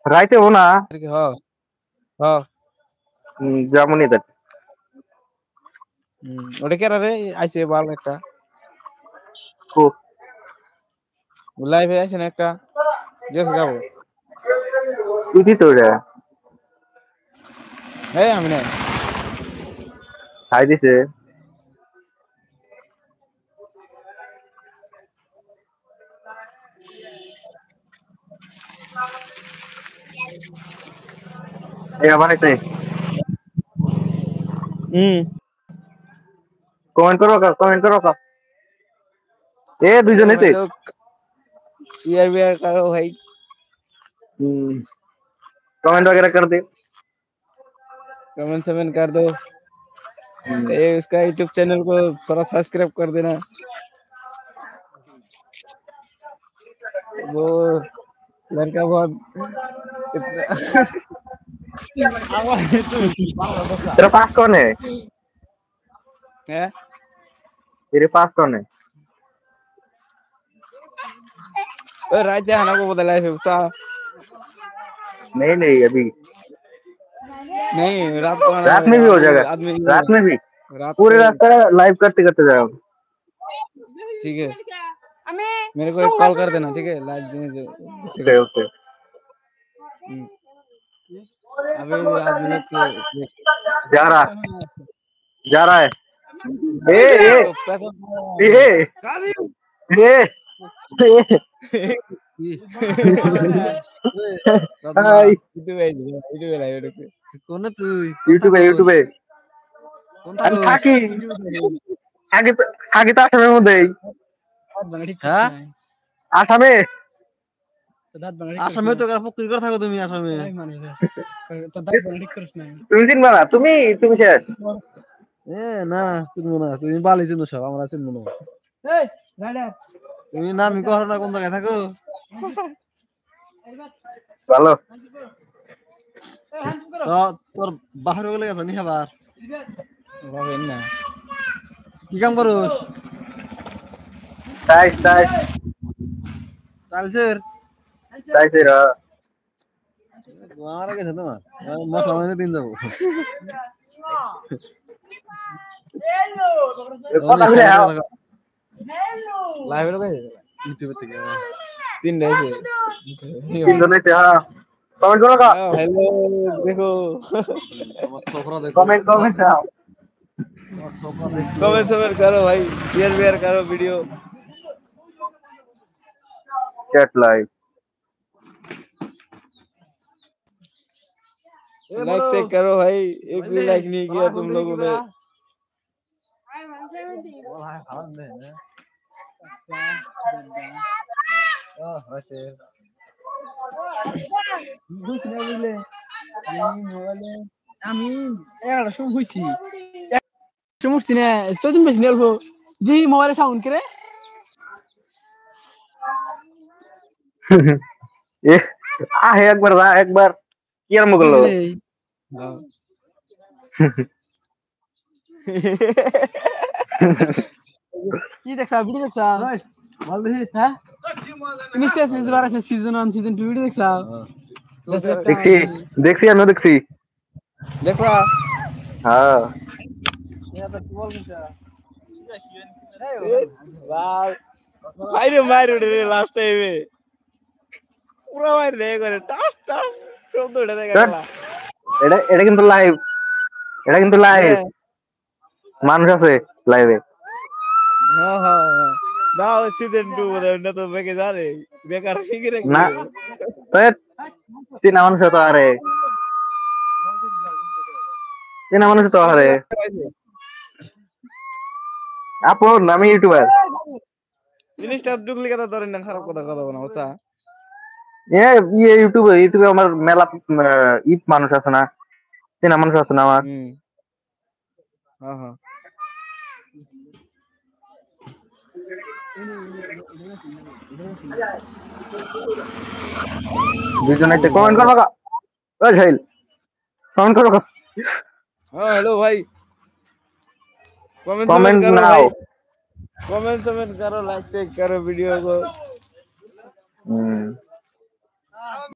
রাইতে ও না হ্যাঁ হ্যাঁ যেমনই দেখ ওটা কে রে আইছে বাল একটা খুব লাইভে আইছে না একটা গেছে যাবো তুই তো রে এই আমি না খাই দিছে এই আবার একটা কমেন্ট করো এ দুইজনেই তো शेयर वेयर करो भाई कमेंट वगैरह कर दे कमेंट समेंट कर दो ये उसका यूट्यूब चैनल को थोड़ा सब्सक्राइब कर देना वो लड़का बहुत तेरा पास कौन है हैं तेरे पास कौन है रात जाना को बदला है चा नहीं अभी नहीं रात में भी हो जाएगा रात में भी पूरे रास्ता लाइव करते करते जाओ ठीक है मेरे को एक कॉल कर देना ठीक है लाइव ओके ओके अभी आदमी जा रहा है ए ইউটিউবে আমি থাকি আগে তো আসামের মধ্যেই আসামে আসামে তো পক্কি করে থাকো তুমি আসামে তুমি চিনবা না তুমি শেষ না চিনবো না তুমি বালি চিনো সব আমরা চিনবো না তুমি নামি করো না কোন জায়গায় থাকো ভালো তোর বাহির গেলে গেছ নি খাবার না কি কাম করোস টাইলসের মারা গেছে তোমার মশলা মানে দিন যাবো লাইভে ইউটিউবে থেকে তিনটা আছে তিনজন আছে হ্যাঁ कमेंट करो का हेलो देखो कमेंट आओ कमेंट समेंट करो भाई शेयर वेयर करो वीडियो चैट लाइव लाइक से करो भाई एक भी लाइक नहीं किया तुम लोगों ने আমি একটা সময় হইছি সমস্যা না চতুন বেশি নেলবো দি মোবাইলে সাউন্ড করে এ একবার কি আর মগল কি দেখছা ভিডিও দেখছা ভালো দেখি হ্যাঁ ইনস্টা ফেসবুক আর আছে সিজন 1 সিজন 2 ভিডিও দেখছা দেখছি আমি দেখছি देखा हां वाह আরে মাইর রে লাস্ট টাইমে পুরো মাইর দে করে টাস টাস শব্দ উঠে গেল এটা কিন্তু লাইভ মানুষ আছে লাইভে হ্যাঁ হ্যাঁ দাও সিজন 2 বলে না তো বেকে যারে বেকার ঠিক রে না তিন মানুষ তো আরে তিন মানুষ তো আরে আপন আমি ইউটিউবার জিনিসটা ঢুকলি কথা ধরেন না খারাপ কথা কথা বলা আচ্ছা ইউটিউবে আমার মেলা ঈদ মানুষ আছে না তিন মানুষ আছে না আমার হ্যাঁ হ্যাঁ দুজন একটা কমেন্ট করো কা ওই ঝাইল কমেন্ট করো কা हां हेलो भाई कमेंट नाउ कमेंट करो लाइक शेयर करो वीडियो को